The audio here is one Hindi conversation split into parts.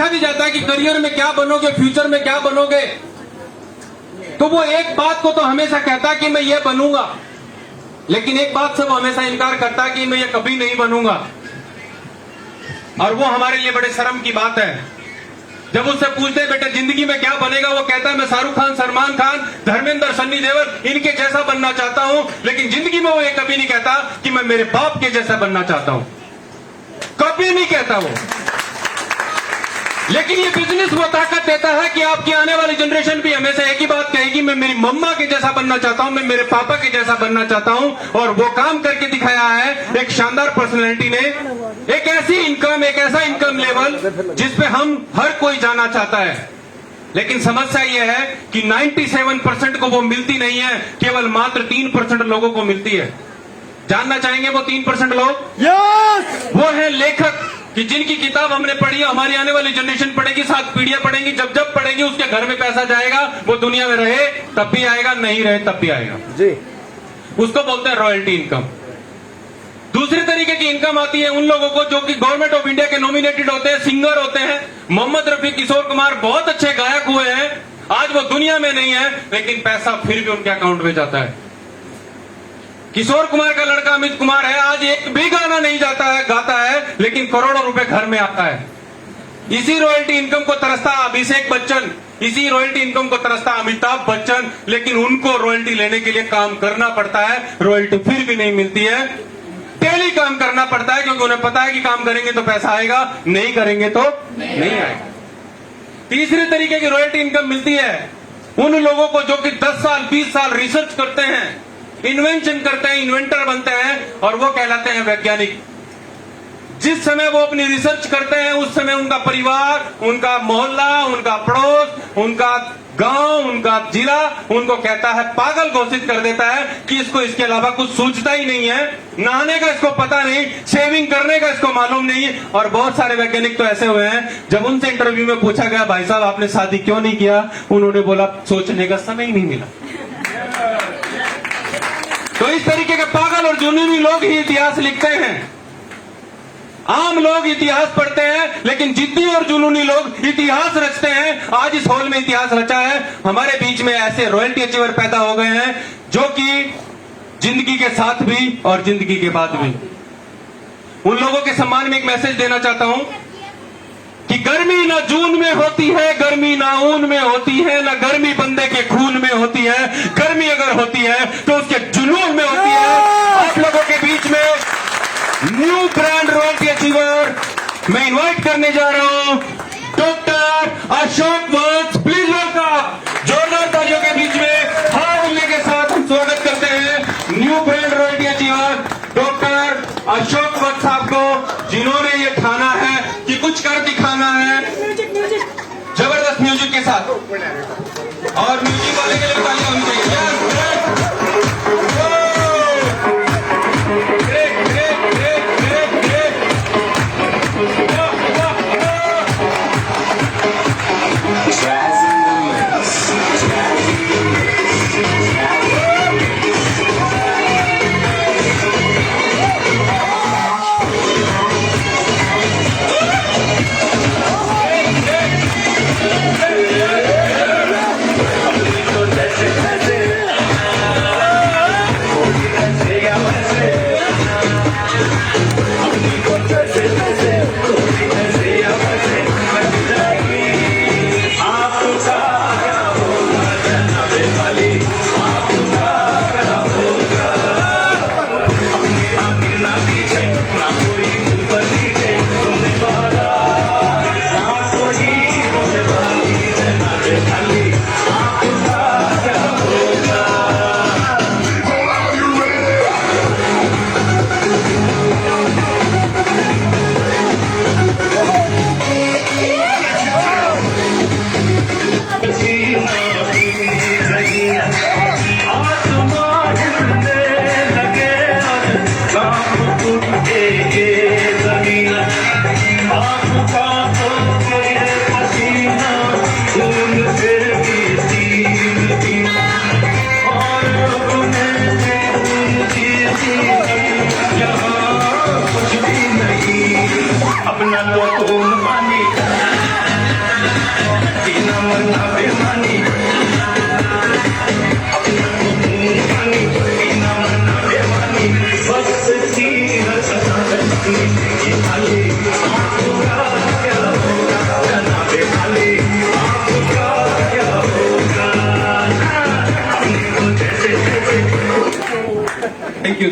पूछा भी जाता है कि करियर में क्या बनोगे, फ्यूचर में क्या बनोगे, तो वो एक बात को तो हमेशा कहता है कि मैं ये बनूंगा, लेकिन एक बात से वो हमेशा इनकार करता है कि मैं ये कभी नहीं बनूंगा। और वो हमारे लिए बड़े शर्म की बात है। जब उससे पूछते हैं बेटे जिंदगी में क्या बनेगा, वो कहता है मैं शाहरुख खान, सलमान खान, धर्मेंद्र, सन्नी देओल इनके जैसा बनना चाहता हूं। लेकिन जिंदगी में वो ये कभी नहीं कहता कि मैं मेरे बाप के जैसा बनना चाहता हूं, कभी नहीं कहता वो। लेकिन ये बिजनेस वो ताकत देता है कि आपकी आने वाली जनरेशन भी हमेशा एक ही बात कहेगी, मैं मेरी मम्मा के जैसा बनना चाहता हूं, मैं मेरे पापा के जैसा बनना चाहता हूं। और वो काम करके दिखाया है एक शानदार पर्सनैलिटी ने, एक ऐसी इनकम, एक ऐसा इनकम लेवल जिसपे हम हर कोई जाना चाहता है। लेकिन समस्या यह है कि 97% को वो मिलती नहीं है, केवल मात्र 3% लोगों को मिलती है। जानना चाहेंगे वो 3% लोग? यस! वो है लेखक, कि जिनकी किताब हमने पढ़ी, हमारी आने वाली जनरेशन पढ़ेगी, 7 पीढ़ियां पढ़ेंगी, जब जब पढ़ेगी उसके घर में पैसा जाएगा, वो दुनिया में रहे तब भी आएगा, नहीं रहे तब भी आएगा जी। उसको बोलते हैं रॉयल्टी इनकम। दूसरी तरीके की इनकम आती है उन लोगों को जो कि गवर्नमेंट ऑफ इंडिया के नॉमिनेटेड होते हैं, सिंगर होते हैं। मोहम्मद रफी, किशोर कुमार बहुत अच्छे गायक हुए हैं, आज वो दुनिया में नहीं है, लेकिन पैसा फिर भी उनके अकाउंट में जाता है। किशोर कुमार का लड़का अमित कुमार है, आज एक भी गाना नहीं गाता है, लेकिन करोड़ों रुपए घर में आता है। इसी रॉयल्टी इनकम को तरसता अभिषेक बच्चन, इसी रॉयल्टी इनकम को तरसता अमिताभ बच्चन, लेकिन उनको रॉयल्टी लेने के लिए काम करना पड़ता है, रॉयल्टी फिर भी नहीं मिलती है। डेली काम करना पड़ता है, क्योंकि उन्हें पता है कि काम करेंगे तो पैसा आएगा, नहीं करेंगे तो नहीं आएगा। तीसरे तरीके की रॉयल्टी इनकम मिलती है उन लोगों को जो कि 10 साल 20 साल रिसर्च करते हैं, इन्वेंशन करते हैं, इन्वेंटर बनते हैं, और वो कहलाते हैं वैज्ञानिक। जिस समय वो अपनी रिसर्च करते हैं उस समय उनका परिवार, उनका मोहल्ला, उनका पड़ोस, उनका गांव, उनका जिला उनको कहता है, पागल घोषित कर देता है कि इसको इसके अलावा कुछ सोचता ही नहीं है, नहाने का इसको पता नहीं, शेविंग करने का इसको मालूम नहीं। और बहुत सारे वैज्ञानिक तो ऐसे हुए हैं, जब उनसे इंटरव्यू में पूछा गया भाई साहब आपने शादी क्यों नहीं किया, उन्होंने बोला सोचने का समय ही नहीं मिला। तो इस तरीके के पागल और जुनूनी लोग ही इतिहास लिखते हैं। आम लोग इतिहास पढ़ते हैं, लेकिन जिद्दी और जुनूनी लोग इतिहास रचते हैं। आज इस हॉल में इतिहास रचा है। हमारे बीच में ऐसे रॉयल्टी अचीवर पैदा हो गए हैं जो कि जिंदगी के साथ भी और जिंदगी के बाद भी। उन लोगों के सम्मान में एक मैसेज देना चाहता हूं कि गर्मी ना जून में होती है, गर्मी ना ऊन में होती है, ना गर्मी बंदे के खून में होती है। गर्मी अगर होती है तो उसके जुनून में होती है। आप लोगों के बीच में न्यू ब्रांड रॉयल्टी अचीवर मैं इनवाइट करने जा रहा हूं, doctor Ashok Vats. Please welcome, जोरदार तालियों के बीच में हाथ मिलने के साथ हम स्वागत करते हैं new brand royalty achiever doctor Ashok Vats साहब को, जिन्होंने ये ठाना है कि कुछ कर दिखाना है जबरदस्त म्यूजिक के साथ। और म्यूजिक वाले के लिए तालियां होनी चाहिए।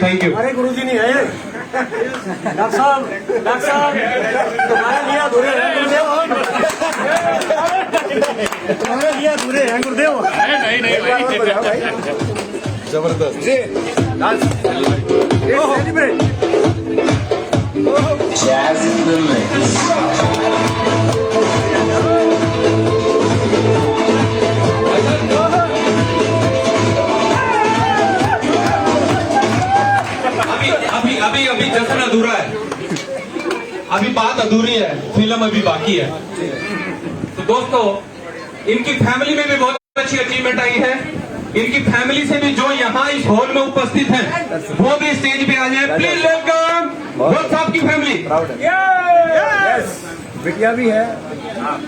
Thank you. हमारे गुरुजी नहीं है डॉक्टर साहब तुम्हारे लिए अधूरे हैं गुरुदेव, तुम्हारे लिए अधूरे हैं गुरुदेव। नहीं जबरदस्त जी Jazz in the mix. अभी जश्न अधूरा है, अभी बात अधूरी है, फिल्म अभी बाकी है। तो दोस्तों, इनकी फैमिली में भी बहुत अच्छी अचीवमेंट आई है। इनकी फैमिली से भी जो यहाँ इस हॉल में उपस्थित हैं, वो भी स्टेज पे आ जाए। प्लीज वेलकम भट्ट साहब की फैमिली। बिटिया भी है,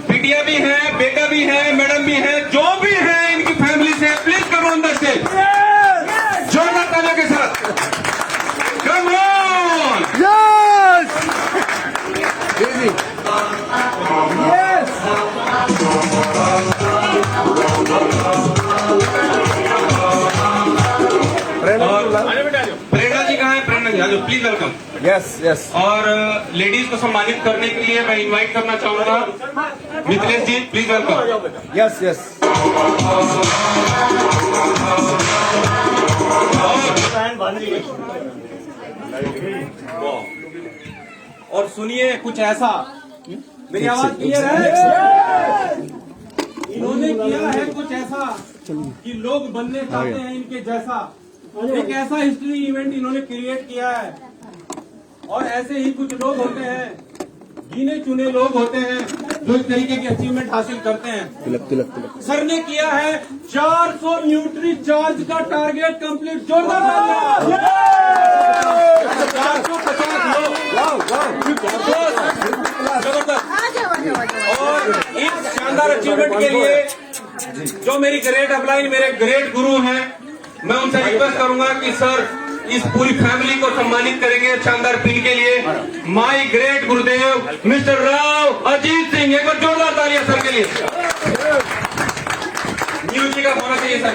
बिटिया भी है, बेटा भी है, मैडम भी है, जो भी है इनकी फैमिली से please come on the stage, जोरदार तालियों के साथ। कम ऑन, प्रेरणा जी कहाँ है? प्रेरणा जी आज प्लीज वेलकम। Yes yes. और लेडीज को सम्मानित करने के लिए मैं इनवाइट करना चाहूंगा मिथिलेश जी, प्लीज वेलकम। Yes yes. और सुनिए कुछ ऐसा, मेरी आवाज क्लियर है? इन्होंने किया है कुछ ऐसा कि लोग बनने चाहते हैं इनके जैसा। एक ऐसा हिस्ट्री इवेंट इन्होंने क्रिएट किया है। और ऐसे ही कुछ लोग होते हैं, गिने चुने लोग होते हैं जो इस तरीके की अचीवमेंट हासिल करते हैं। तिलक तिलक तिलक। सर ने किया है 400 न्यूट्री चार्ज का टारगेट कंप्लीट। जोरदार 450 लोग, और इस शानदार अचीवमेंट के लिए जो मेरी ग्रेट अपलाइन, मेरे ग्रेट गुरु हैं, मैं उनसे रिक्वेस्ट करूंगा कि सर इस पूरी फैमिली को सम्मानित करेंगे शानदार पिन के लिए। My great Gurudev mister Rao Ajit Singh, एक बार जोरदार तालियां सर के लिए। म्यूजिक का होना चाहिए सर,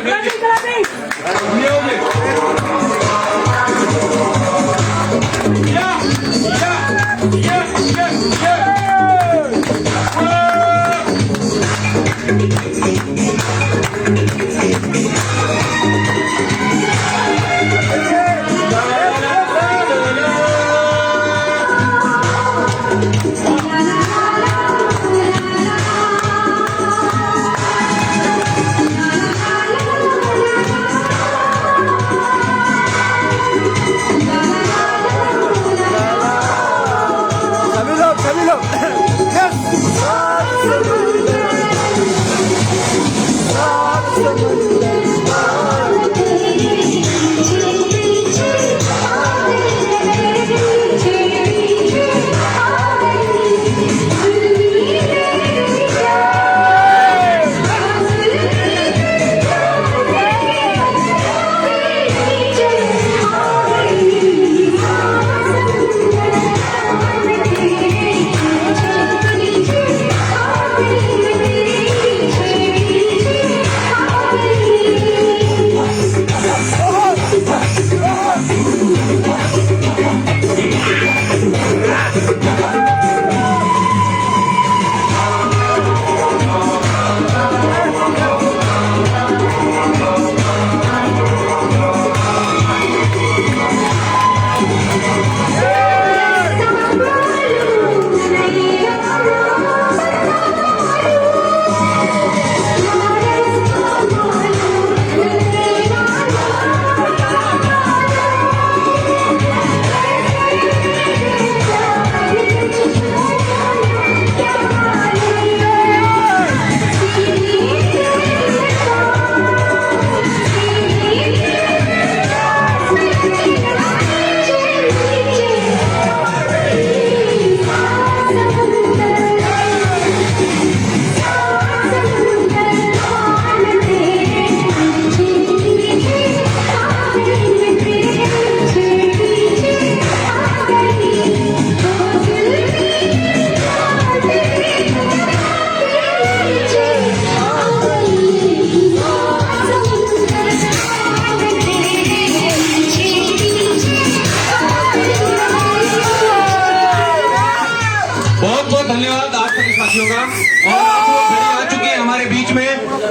साथियों का। और आप लोग घड़ी आ चुकी है हमारे बीच में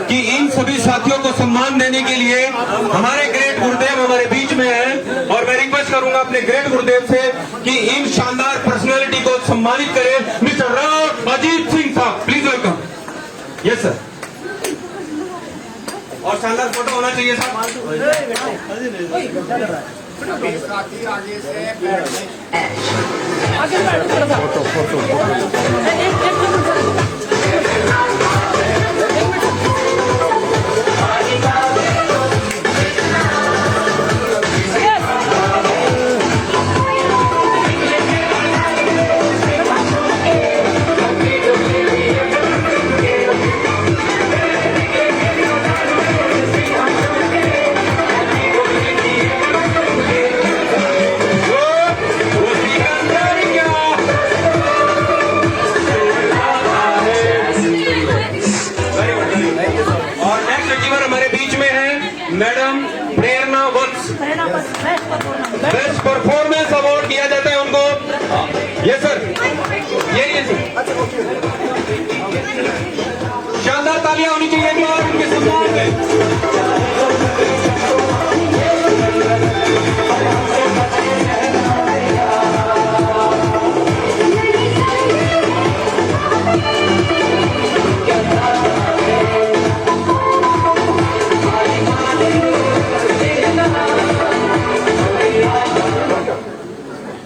कि इन सभी साथियों को सम्मान देने के लिए हमारे ग्रेट गुरुदेव हमारे बीच में हैं। और मैं रिक्वेस्ट करूंगा अपने ग्रेट गुरुदेव से कि इन शानदार पर्सनैलिटी को सम्मानित करें। मिस्टर राव अजीत सिंह साहब, प्लीज वेलकम। Yes sir. और शानदार फोटो होना चाहिए मैडम प्रेरणा वत्स। बेस्ट परफॉर्मेंस अवार्ड दिया जाता है उनको। यस सर, ये शानदार तालियां होनी चाहिए एक बार उनके सम्मान में।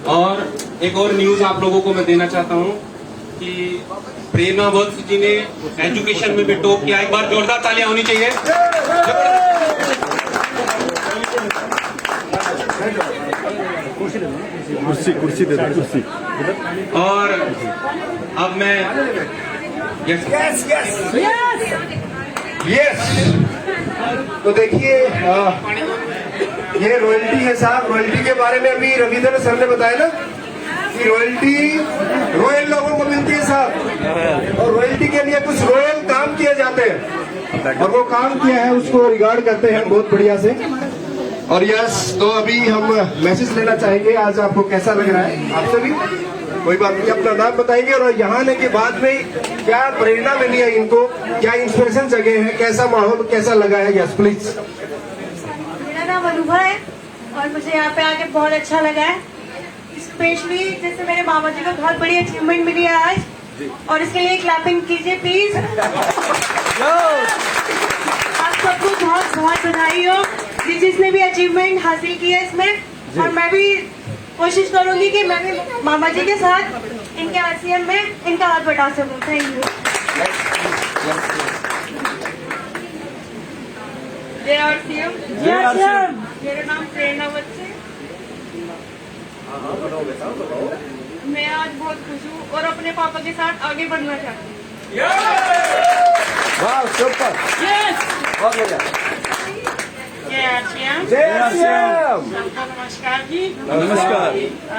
और एक और न्यूज आप लोगों को मैं देना चाहता हूं कि प्रेरणा वत्स जी ने एजुकेशन में भी टॉप किया। एक बार जोरदार तालियां होनी चाहिए। कुर्सी दे दो, कुर्सी। और अब मैं यस तो देखिए ये रॉयल्टी है साहब। रॉयल्टी के बारे में अभी रविंद्र सर ने बताया ना कि रॉयल्टी रॉयल लोगों को मिलती है साहब, और रॉयल्टी के लिए कुछ रॉयल काम किए जाते हैं और वो काम किया है उसको रिगार्ड करते हैं बहुत बढ़िया से। और यस तो अभी हम मैसेज लेना चाहेंगे। आज आपको कैसा लग रहा है? आपसे भी कोई बात नहीं, अपना नाम बताएंगे और यहाँ आने के बाद में क्या प्रेरणा मिली है इनको, क्या इंस्पिरेशन जगह है, कैसा माहौल कैसा लगा है? Yes please. मेरा नाम अनुभव है और मुझे यहाँ पे आके बहुत अच्छा लगा है। स्पेशली जैसे मेरे मामा जी को बहुत बड़ी अचीवमेंट मिली है आज, और इसके लिए क्लैपिंग कीजिए प्लीज। आप सबको बहुत बहुत बधाई हो जिसने भी अचीवमेंट हासिल की है इसमें। और मैं भी कोशिश करूंगी कि मैं भी मामा जी के साथ इनके आरसीएम में इनका हाथ बटा सकूं। Thank you. जय आरसीएम। मेरा नाम प्रेरणा वत्स है। मैं आज बहुत खुश हूँ और अपने पापा के साथ आगे बढ़ना चाहती हूँ। वाह सुपर, बहुत बढ़िया। जय आरसीएम। जय आरसीएम। सबको नमस्कार जी। नमस्कार।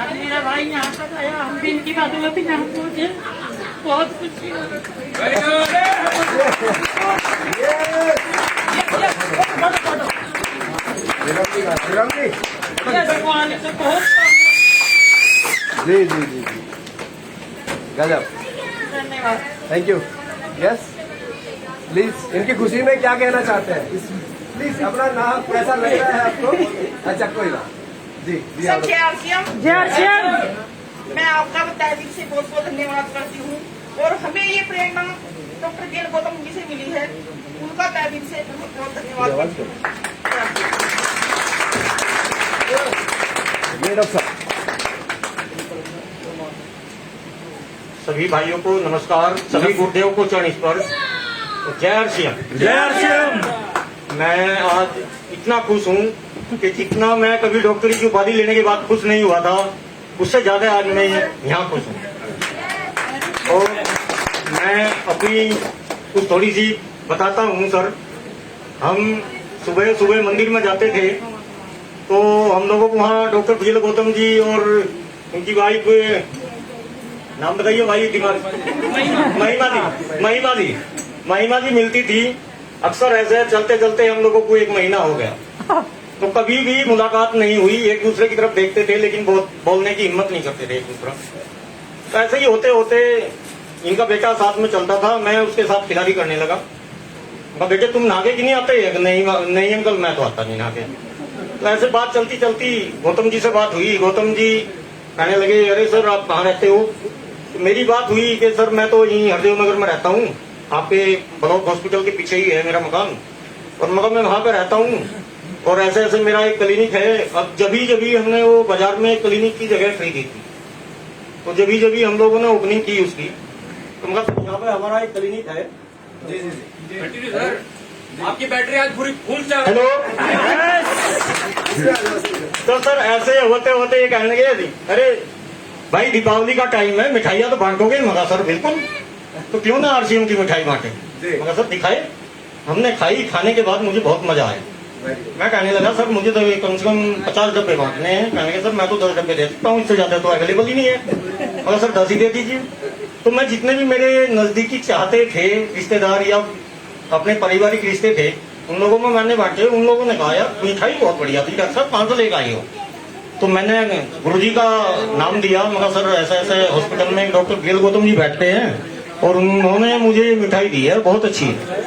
आज मेरा भाई यहाँ तक आया, हम भी इनकी बदौलत यहाँ पहुँचे, बहुत खुशी हो भगवान से बहुत जी जी जी जी गजब, धन्यवाद। Thank you. यस प्लीज इनकी खुशी में क्या कहना चाहते हैं? प्लीज अपना नाम कैसा लग रहा है आपको? अच्छा कोई बात जी जी। सब जय आरसीएम। जय आरसीएम। मैं आपका तहे दिल से बहुत बहुत धन्यवाद करती हूँ और हमें ये प्रेरणा डॉक्टर गेल गौतम जी से मिली है, उनका तहे दिल से बहुत बहुत धन्यवाद करती हूँ। ये डॉक्टर साहब। सभी भाइयों को नमस्कार, सभी गुरुदेव को चरण स्पर्श। जय आरसीएम। जय आरसीएम। मैं आज इतना खुश हूँ कि जितना मैं कभी डॉक्टरी की उपाधि लेने के बाद खुश नहीं हुआ था, उससे ज्यादा आज मैं यहाँ खुश हूँ। और मैं अपनी कुछ थोड़ी सी बताता हूँ सर। हम सुबह सुबह मंदिर में जाते थे तो हम लोगों को वहाँ डॉक्टर गेल गौतम जी और उनकी वाइफ, नाम बताइए भाई, दिमाग महिमा जी मिलती थी अक्सर। ऐसे चलते चलते हम लोगों को 1 महीना हो गया तो कभी भी मुलाकात नहीं हुई। एक दूसरे की तरफ देखते थे लेकिन बहुत बोलने की हिम्मत नहीं करते थे एक दूसरा। तो ऐसे ही होते होते इनका बेटा साथ में चलता था, मैं उसके साथ खिलाड़ी करने लगा। कहा बेटे तुम नागे कि नहीं आते? नहीं नहीं अंकल मैं तो आता नहीं नागे। तो ऐसे बात चलती चलती गौतम जी से बात हुई। गौतम जी कहने लगे अरे सर आप कहाँ रहते हो? तो मेरी बात हुई कि सर मैं तो यहीं हरदेव नगर में रहता हूँ, आपके ब्लॉक हॉस्पिटल के पीछे ही है मेरा मकान, और मगर मैं वहाँ पे रहता हूँ और ऐसे ऐसे मेरा एक क्लिनिक है। अब जभी हमने वो बाजार में क्लिनिक की जगह खरीदी थी, तो जभी हम लोगों ने ओपनिंग की उसकी, तो मतलब यहाँ पे हमारा एक क्लिनिक है। सर आपकी बैटरी आज पूरी फुल चार्ज। हेलो तो सर ऐसे होते होते ये कहने लगे अरे भाई दीपावली का टाइम है, मिठाइयाँ तो बांटोगे? मगा सर बिल्कुल, तो क्यों ना आरसीएम की मिठाई बांटे। मगर सर दिखाए, हमने खाई, खाने के बाद मुझे बहुत मजा आया। मैं कहने लगा सर मुझे तो कम से कम 50 डब्बे बांटने हैं। कहने लगे सर मैं तो 10 डब्बे दे सकता हूँ, इससे ज्यादा तो अवेलेबल ही नहीं है। मगर सर 10 ही दे दीजिए। तो मैं जितने भी मेरे नजदीकी चाहते थे रिश्तेदार या अपने पारिवारिक रिश्ते थे, उन लोगों में मैंने बांटे। उन लोगों ने कहा यार मिठाई बहुत बढ़िया थी डॉक्टर साहब, 500 लेकर आई हो। तो मैंने गुरुजी का नाम दिया। मगर सर ऐसे ऐसे हॉस्पिटल में डॉक्टर बीएल गौतम जी बैठते हैं और उन्होंने मुझे मिठाई दी है, बहुत अच्छी है।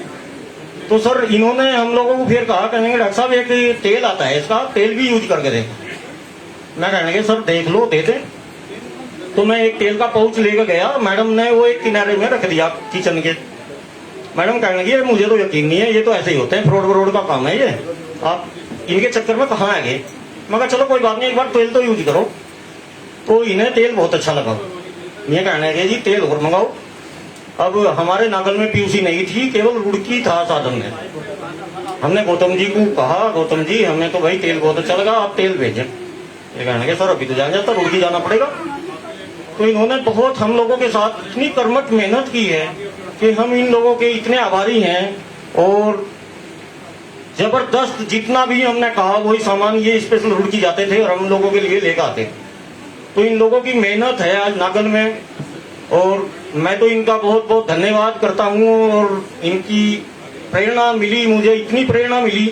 तो सर इन्होंने हम लोगों को फिर कहा, कहने डॉक्टर साहब एक तेल आता है, इसका तेल भी यूज करके देखो। मैं कहने लगे सर देख लो, दे दे। तो मैं एक तेल का पाउच लेकर गया, मैडम ने वो एक किनारे में रख दिया किचन के। मैडम कहने लगी मुझे तो यकीन नहीं है, ये तो ऐसे ही होते हैं, फ्रॉड का काम है ये, आप इनके चक्कर में कहाँ आएंगे। मगर चलो कोई बात नहीं, एक बार तेल तो यूज करो। तो इन्हें तेल बहुत अच्छा लगा। ये कहने लगे जी तेल और मंगाओ। अब हमारे नागल में पीयूसी नहीं थी, केवल रुड़की था साधन में। हमने गौतम जी को कहा, गौतम जी हमें तो भाई तेल बहुत अच्छा लगा, आप तेल भेजें। ये कहने लगे सर अभी तो जाना जाता, रुड़की जाना पड़ेगा। तो इन्होंने बहुत हम लोगों के साथ इतनी कर्मठ मेहनत की है कि हम इन लोगों के इतने आभारी हैं। और जबरदस्त जितना भी हमने कहा वही सामान ये स्पेशल रुड़की जाते थे और हम लोगों के लिए लेकर आते। तो इन लोगों की मेहनत है आज नागल में, और मैं तो इनका बहुत बहुत धन्यवाद करता हूँ। और इनकी प्रेरणा मिली, मुझे इतनी प्रेरणा मिली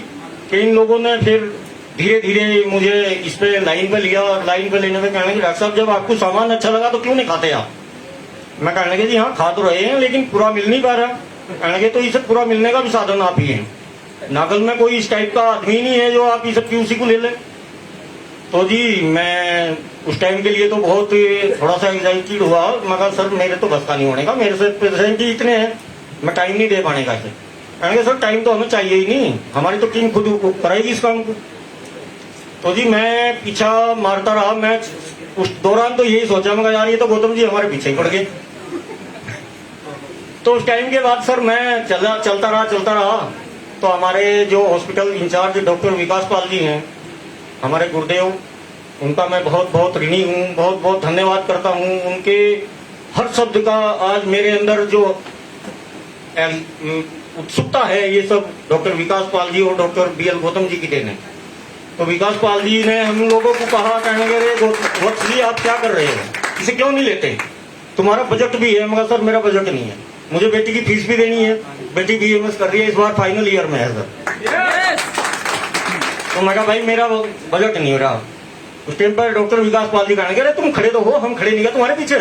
कि इन लोगों ने फिर धीरे धीरे मुझे इस पे लाइन पे लिया। और लाइन पे लेने में कहने लगे डॉक्टर साहब जब आपको सामान अच्छा लगा तो क्यों नहीं खाते आप? मैं कहने लगे जी हाँ खा तो रहे हैं लेकिन पूरा मिल नहीं पा रहा। कहने लगे तो इसे पूरा मिलने का भी साधन आप ही है, नागल में कोई इस टाइप का आदमी नहीं है जो आप इस पीयूसी को ले ले। तो जी मैं उस टाइम के लिए तो बहुत थोड़ा सा एक्साइटेड हुआ, मगर सर मेरे तो बस का नहीं होने का, मेरे से पेशेंट ही इतने हैं, मैं टाइम नहीं दे पाने का इसे। कहेंगे सर टाइम तो हमें चाहिए ही नहीं, हमारी तो टीम खुद कराएगी इस काम को। तो जी मैं पीछा मारता रहा। मैं उस दौरान तो यही सोचा, मगर यार ये तो गौतम जी हमारे पीछे ही पड़ गए। तो उस टाइम के बाद सर मैं चलता रहा। तो हमारे जो हॉस्पिटल इंचार्ज डॉक्टर विकास पाल जी हैं, हमारे गुरुदेव, उनका मैं बहुत बहुत ऋणी हूँ, बहुत बहुत धन्यवाद करता हूँ। उनके हर शब्द का आज मेरे अंदर जो उत्सुकता है, ये सब डॉक्टर विकास पाल जी और डॉक्टर बीएल गौतम जी की देन है। तो विकास पाल जी ने हम लोगों को कहा, कहने लगे वत्स जी आप क्या कर रहे हो, इसे क्यों नहीं लेते, तुम्हारा बजट भी है। मगर सर मेरा बजट नहीं है, मुझे बेटी की फीस भी देनी है, बेटी बीएमएस कर रही है, इस बार फाइनल ईयर में है सर। तो मैं कहा भाई मेरा बजट नहीं हो रहा। उस टाइम पर डॉक्टर विकास पाल जी कहने लगे तुम खड़े तो हो, हम खड़े नहीं है तुम्हारे पीछे,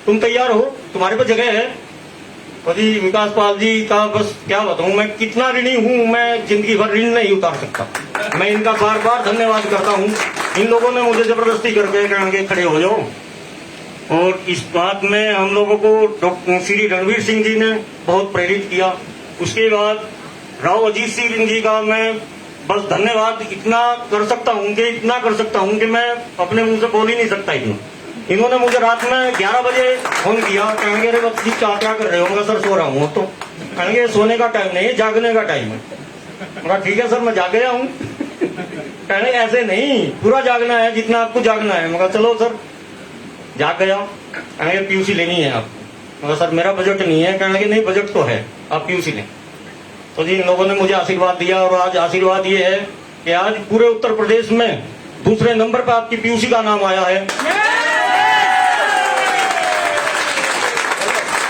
तुम तैयार हो, तुम्हारे पास जगह है। तो जी विकास पाल जी का बस क्या बताऊं मैं कितना ऋणी हूं, मैं जिंदगी भर ऋण नहीं उतार सकता। मैं इनका बार बार धन्यवाद करता हूं। इन लोगों ने मुझे जबरदस्ती करके कहेंगे खड़े हो जाओ। और इस बात में हम लोगों को डॉक्टर श्री रणवीर सिंह जी ने बहुत प्रेरित किया। उसके बाद राव अजीत सिंह जी का मैं बस धन्यवाद इतना कर सकता हूं कि मैं अपने मुंह से बोल ही नहीं सकता। इन्होंने मुझे रात में 11 बजे फोन किया, कहेंगे अरे बच्ची क्या कर रहे हो? मैं सर सो रहा हूँ। तो कहेंगे सोने का टाइम नहीं है, जागने का टाइम है। मैं ठीक है सर मैं जाग गया हूँ। कहने ऐसे नहीं, पूरा जागना है जितना आपको जागना है। मगर चलो सर जाग गया। कहेंगे पीयूसी लेनी है आपको। मगर सर मेरा बजट नहीं है। कहने नहीं बजट तो है, आप पीयूसी लें। तो जी इन लोगों ने मुझे आशीर्वाद दिया, और आज आशीर्वाद ये है कि आज पूरे उत्तर प्रदेश में दूसरे नंबर पर आपकी पीयूसी का नाम आया है।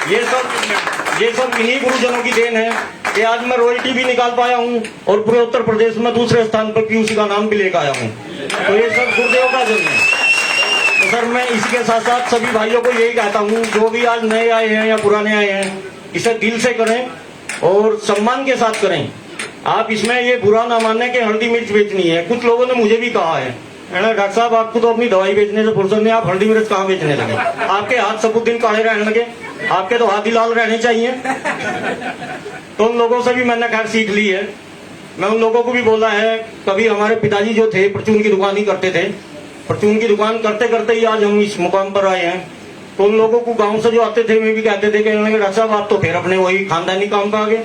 ये सब इन्हीं गुरुजनों की देन है कि आज मैं रॉयल्टी भी निकाल पाया हूँ और पूरे उत्तर प्रदेश में दूसरे स्थान पर पीयूसी का नाम भी लेकर आया हूँ। तो ये सब गुरुदेव का जन्म है। तो सर मैं इसके साथ साथ सभी भाइयों को यही कहता हूँ, जो भी आज नए आए हैं या पुराने आए हैं, इसे दिल से करें और सम्मान के साथ करें। आप इसमें ये बुरा ना माने कि हल्दी मिर्च बेचनी है। कुछ लोगों ने मुझे भी कहा है, डॉक्टर साहब आपको तो अपनी दवाई बेचने से फुर्सत नहीं, आप हल्दी मिर्च कहाँ बेचने लगे? आपके हाथ सब दिन काले रहने लगे, आपके तो हाथ ही लाल रहने चाहिए। तो उन लोगों से भी मैंने खैर सीख ली है। मैं उन लोगों को भी बोला है, कभी हमारे पिताजी जो थे परचून की दुकान ही करते थे, परचून की दुकान करते करते ही आज हम इस मुकाम पर आए हैं। तो उन लोगों को गांव से जो आते थे वे भी कहते थे कि डॉक्टर साहब आप तो फिर अपने वही खानदानी काम पे आ गए।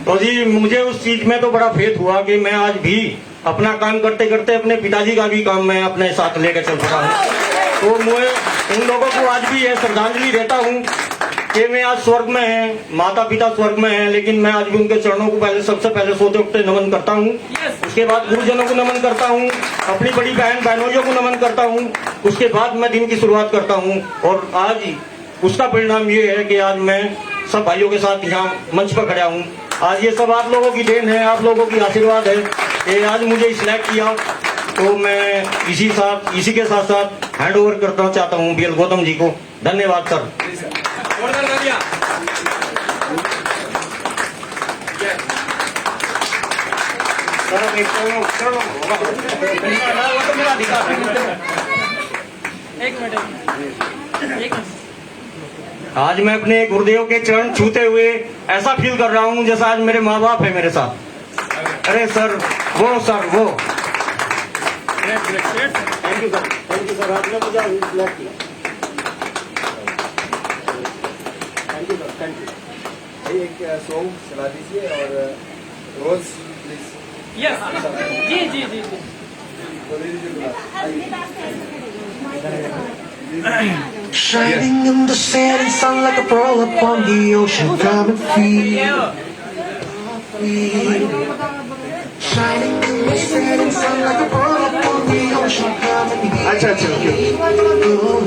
तो जी मुझे उस चीज में तो बड़ा फेथ हुआ कि मैं आज भी अपना काम करते करते अपने पिताजी का भी काम मैं अपने साथ लेकर चल रहा हूँ। तो मैं उन लोगों को आज भी यह श्रद्धांजलि देता हूँ कि मैं आज स्वर्ग में है, माता पिता स्वर्ग में हैं, लेकिन मैं आज भी उनके चरणों को पहले सबसे पहले सोते उठते नमन करता हूँ। उसके बाद गुरुजनों को नमन करता हूँ, अपनी बड़ी बहन बहनोइयों को नमन करता हूँ। उसके बाद मैं दिन की शुरुआत करता हूँ। और आज उसका परिणाम ये है कि आज मैं सब भाइयों के साथ यहाँ मंच पर खड़ा हूँ। आज ये सब आप लोगों की देन है, आप लोगों की आशीर्वाद है कि आज मुझे सिलेक्ट किया। तो मैं इसी के साथ साथ हैंड ओवर करना चाहता हूँ BL गौतम जी को। धन्यवाद सर। आज मैं अपने गुरुदेव के चरण छूते हुए ऐसा फील कर रहा हूँ जैसा आज मेरे माँ बाप है मेरे साथ। अरे सर वो थैंक यू सर, आपने मुझे सिलेक्ट किया। Thank you sir, thank you. एक सॉन्ग चला दीजिए और रोज प्लीज। जी जी जी जी। Shining in the setting sun like a pearl upon the ocean. Come and feel. Shining in the setting sun like a pearl upon the ocean. Come and feel. अच्छा ओके।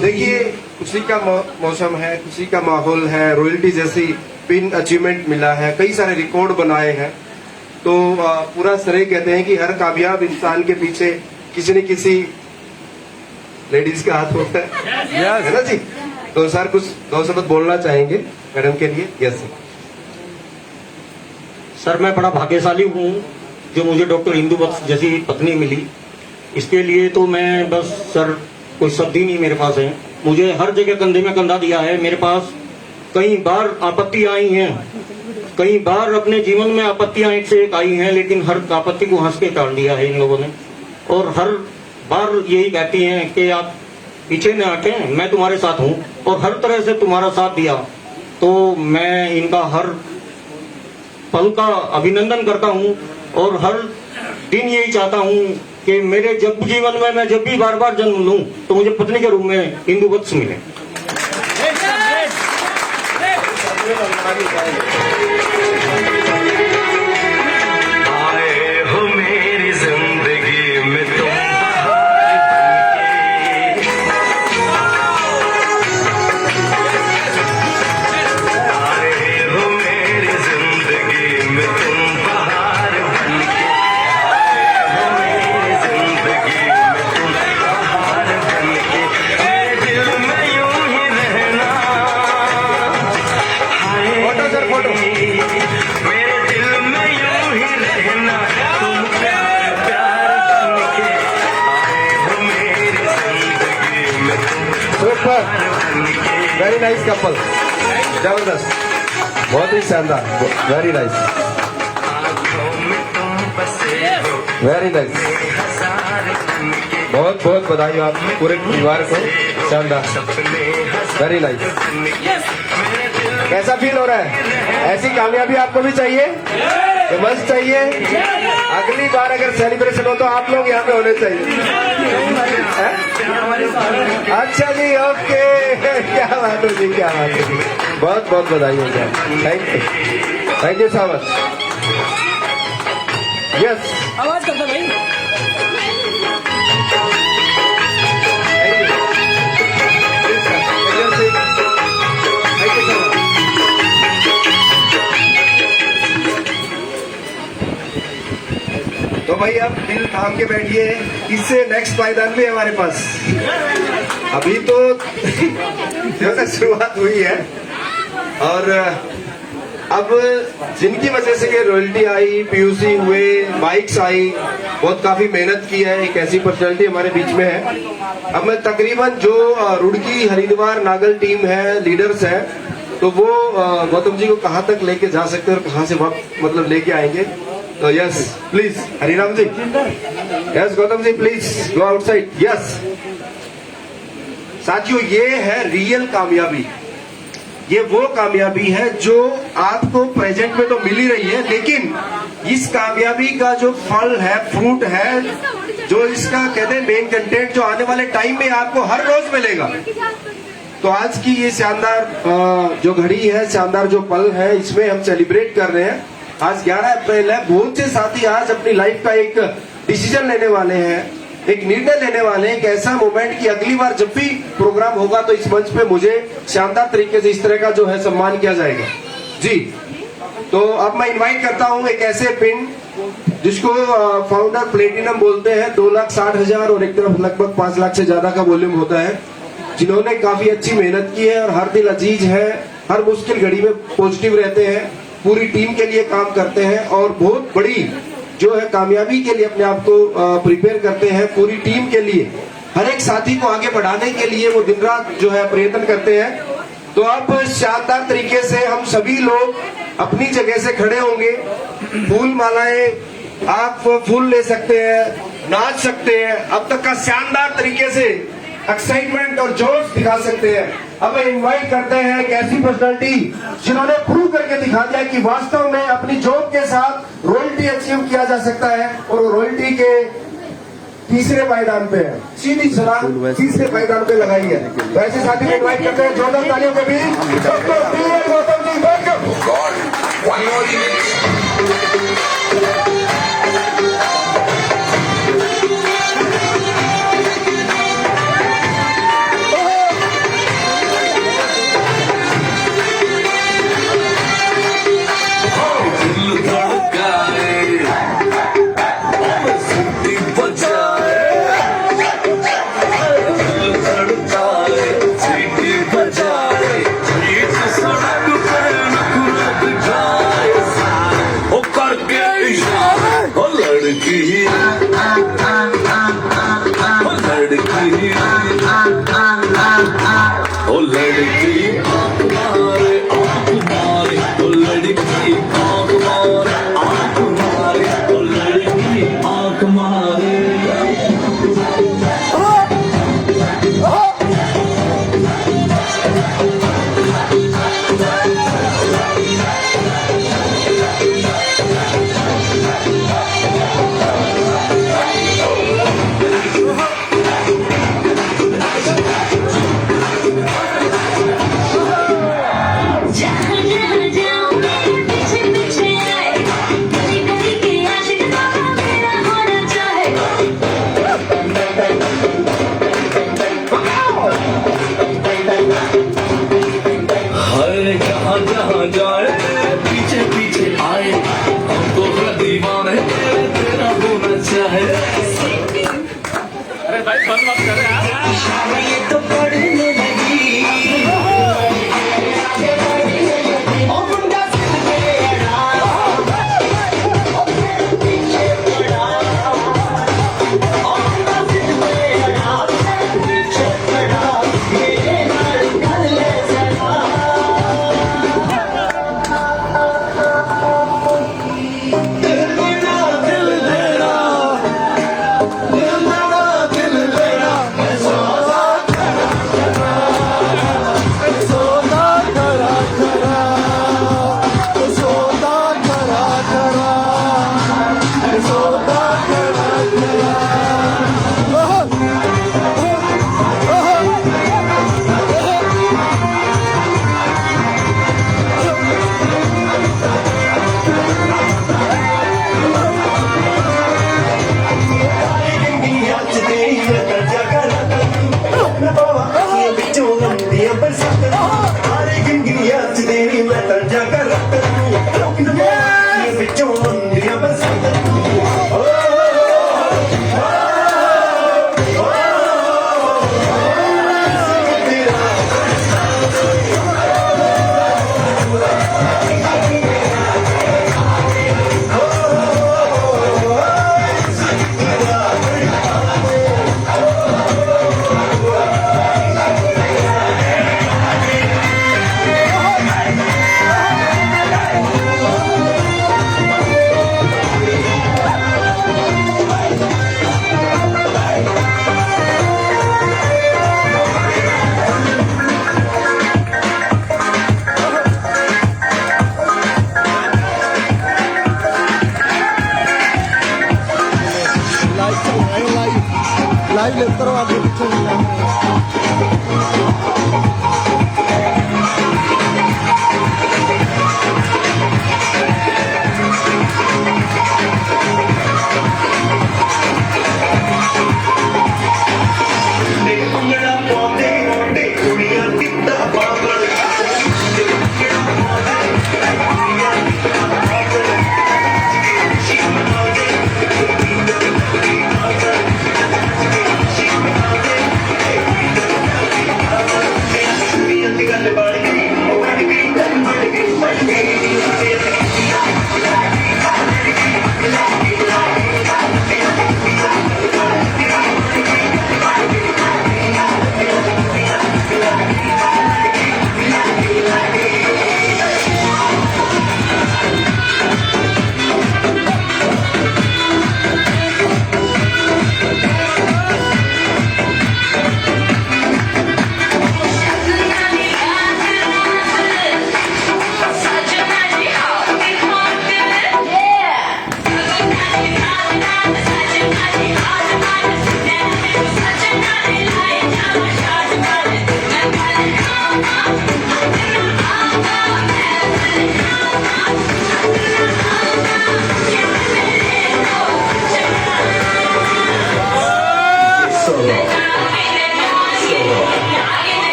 देखिए खुशी का मौसम है, खुशी का माहौल है, रॉयल्टी जैसी पिन अचीवमेंट मिला है, कई सारे रिकॉर्ड बनाए हैं। तो पूरा श्रेय कहते हैं कि हर कामयाब इंसान के पीछे किसी न किसी लेडीज का हाथ होता है ना जी। तो सर कुछ दो शब्द बोलना चाहेंगे मैडम के लिए? यस सर मैं बड़ा भाग्यशाली हूँ जो मुझे डॉक्टर इंदु वत्स जैसी पत्नी मिली। इसके लिए तो मैं बस सर कोई शब्द ही नहीं मेरे पास है। मुझे हर जगह कंधे में कंधा दिया है। मेरे पास कई बार आपत्ति आई हैं, कई बार अपने जीवन में आपत्तियां एक से एक आई हैं, लेकिन हर आपत्ति को हंस के टाल दिया है इन लोगों ने। और हर बार यही कहती हैं कि आप पीछे न हटें, मैं तुम्हारे साथ हूँ, और हर तरह से तुम्हारा साथ दिया। तो मैं इनका हर पल का अभिनंदन करता हूँ और हर दिन यही चाहता हूँ कि मेरे जब जीवन में मैं जब भी बार बार जन्म लूं तो मुझे पत्नी के रूप में इंदु वत्स मिले। आए हो मेरी जिंदगी में तुम आए हो मेरी जिंदगी में तुम बहार बनके। आए हो मेरी जिंदगी में तुम बहार बनके। मेरे दिल में यूं ही रहना। Photo sir photo. मेरे दिल में यूं ही रहना। तुम प्यार प्यार बनके। आए हो मेरी जिंदगी में तुम सुपर, बनके। वेरी नाइस कपल, जबरदस्त, बहुत ही शानदार, वेरी नाइस, आँखों में तुम बसे हो वेरी नाइस। हजार बनके। बहुत बहुत बधाई आप पूरे परिवार को, शानदार, सपने वेरी नाइस। मेरे दिल कैसा फील हो रहा है? ऐसी कामयाबी आपको भी चाहिए, ये मस्त चाहिए। अगली बार अगर सेलिब्रेशन हो तो आप लोग यहाँ पे होने चाहिए। हैं? अच्छा जी, ओके, क्या बात है जी, क्या बात है। बहुत बहुत बधाई हो गया, thank you so much. Yes, आवाज कर दो भाई। तो भाई अब दिल थाम के बैठिए। इससे नेक्स्ट पायदान भी है हमारे पास। अभी तो जो है शुरुआत हुई है और अब जिनकी वजह से ये रॉयल्टी आई, पीयूसी हुए, बाइक्स आई, बहुत काफी मेहनत की है, एक ऐसी पर्सनैलिटी हमारे बीच में है। अब मैं तकरीबन जो रुड़की, हरिद्वार, नागल टीम है, लीडर्स है, तो वो गौतम जी को कहाँ तक लेके जा सकते हैं और कहाँ से वापस मतलब लेके आएंगे। तो yes please Hariram ji, yes Gautam ji please go outside. Yes साथियों, ये है रियल कामयाबी। ये वो कामयाबी है जो आपको प्रेजेंट में तो मिल ही रही है, लेकिन इस कामयाबी का जो फल है, फ्रूट है, जो इसका कहते हैं मेन कंटेंट, जो आने वाले टाइम में आपको हर रोज मिलेगा। तो आज की ये शानदार जो घड़ी है, शानदार जो पल है, इसमें हम सेलिब्रेट कर रहे हैं। आज 11 अप्रैल है। बहुत से साथी आज अपनी लाइफ का एक डिसीजन लेने वाले हैं, एक निर्णय लेने वाले हैं, एक ऐसा मोमेंट कि अगली बार जब भी प्रोग्राम होगा तो इस मंच पे मुझे शानदार तरीके से इस तरह का जो है सम्मान किया जाएगा जी। तो अब मैं इनवाइट करता हूं एक ऐसे पिन जिसको फाउंडर प्लेटिनम बोलते हैं, 2,60,000 और एक तरफ लगभग 5 लाख से ज्यादा का वॉल्यूम होता है, जिन्होंने काफी अच्छी मेहनत की है और हर दिल अजीज है, हर मुश्किल घड़ी में पॉजिटिव रहते हैं, पूरी टीम के लिए काम करते हैं और बहुत बड़ी जो है कामयाबी के लिए अपने आप को प्रिपेयर करते हैं। पूरी टीम के लिए, हर एक साथी को आगे बढ़ाने के लिए वो दिन रात जो है प्रयत्न करते हैं। तो अब शानदार तरीके से हम सभी लोग अपनी जगह से खड़े होंगे, फूल मालाएं, आप फूल ले सकते हैं, नाच सकते हैं, अब तक का शानदार तरीके से एक्साइटमेंट और जोश दिखा सकते हैं। अब इनवाइट करते हैं एक ऐसी पर्सनालिटी जिन्होंने प्रूव करके दिखा दिया कि वास्तव में अपनी जॉब के साथ रॉयल्टी अचीव किया जा सकता है, और रॉयल्टी के तीसरे पायदान पे है, सीधी सलाह तीसरे पायदान पे लगाई है। तो ऐसे साथी को इनवाइट करते हैं जोरदार तालियों के बीच। गौतम जी लाइव लेते रहो आगे पीछे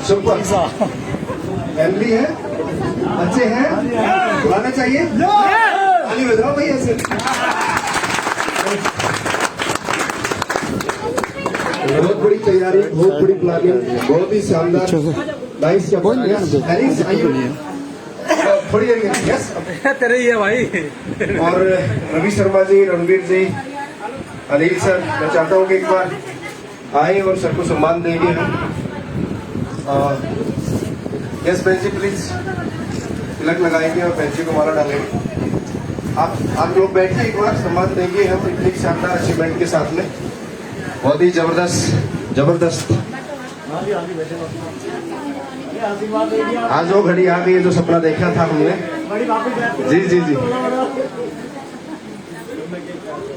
सुपर फैमिली है, बच्चे हैं, बुलाना चाहिए, ताली बजाओ भाई ऐसे। बहुत बड़ी तैयारी, बहुत बड़ी प्लानिंग, बहुत ही शानदार, नाइस। थोड़ी देर यस तेरे ही है भाई। और रवि शर्मा जी, रणवीर जी, अनिल सर, मैं चाहता हूँ कि एक बार आए और सर को सम्मान देंगे हम। यस बेंच जी प्लीज, तिलक लगाएंगे और बेंच जी को माला डालेंगे। आप लोग बैठिए, एक बार सम्मान देंगे हम इतनी शानदार अचीवमेंट के साथ में। बहुत ही जबरदस्त जबरदस्त। आज वो घड़ी आ गई जो सपना देखा था हमने। जी जी जी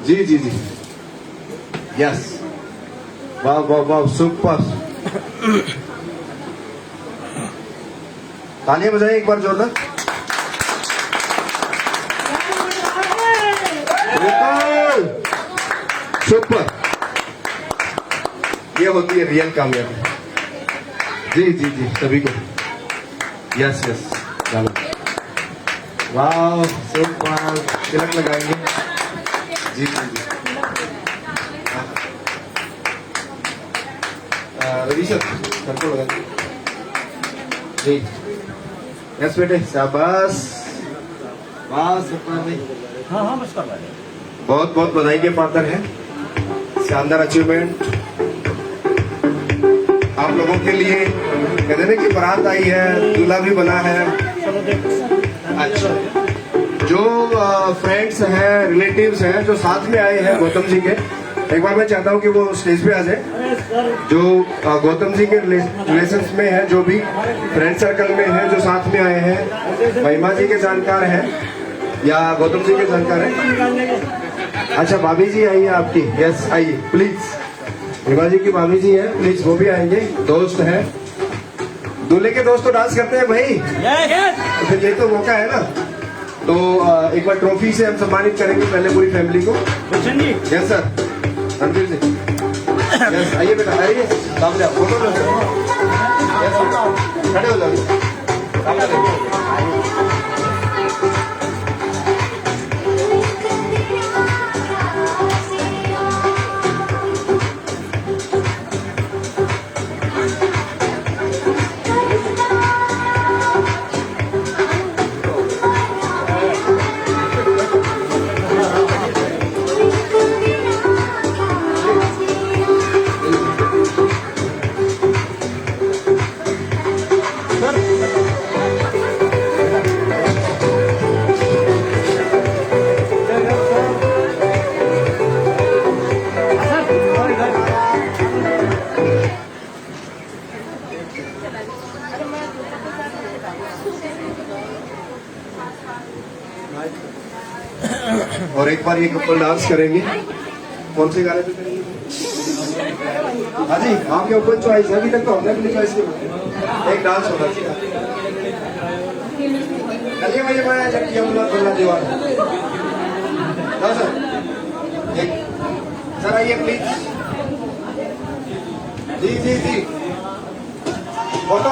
जी जी जी यस, वाह वाह वाह, सुपर। तालियां बजाएं एक बार जोरदार। सुपर, ये होती है रियल कामयाबी। जी जी जी सभी को यस यस, चलो वाह सुपर, तिलक लगाएंगे। जी जी जी रवि सर को लगाएंगे। जी यस बेटे, शाबाश, वाह सुपर भाई। हाँ हाँ बस कर रहा है। बहुत बहुत बधाई के पात्र हैं, शानदार अचीवमेंट आप लोगों के लिए। कहते हैं कि बारात आई है, दूल्हा भी बना है। अच्छा, जो फ्रेंड्स हैं, रिलेटिव्स हैं जो साथ में आए हैं गौतम जी के, एक बार मैं चाहता हूँ कि वो स्टेज पे आ जाए, जो गौतम जी के रिलेशन में है, जो भी फ्रेंड सर्कल में है, जो साथ में आए हैं, महिमा जी के जानकार हैं या गौतम जी के जानकार हैं। अच्छा भाभी जी आइए आपकी, यस आइए प्लीज। महिमा जी की भाभी जी है, प्लीज वो भी आएंगे, दोस्त है। दूल्हे के दोस्त तो डांस करते हैं भाई, तो फिर ये तो मौका है ना। तो एक बार ट्रॉफी से हम सम्मानित करेंगे पहले पूरी फैमिली को। यस सर, रणवीर जी यस, आइए बेटा आइए, सामने आओ, फोटो लो सर। यस बेटा, खड़े हो जाओ, सामने देखो। और एक बार ये कपल डांस करेंगे। कौन से गाने पे करेंगे? हाँ जी, आपके ओपन चॉइस है, अभी तक तो हमने अपनी चॉइस की एक डांस होना चाहिए। चलिए मुझे मैं जब यमुना खुलना दीवार सर, सर आइए प्लीज। जी जी जी, फोटो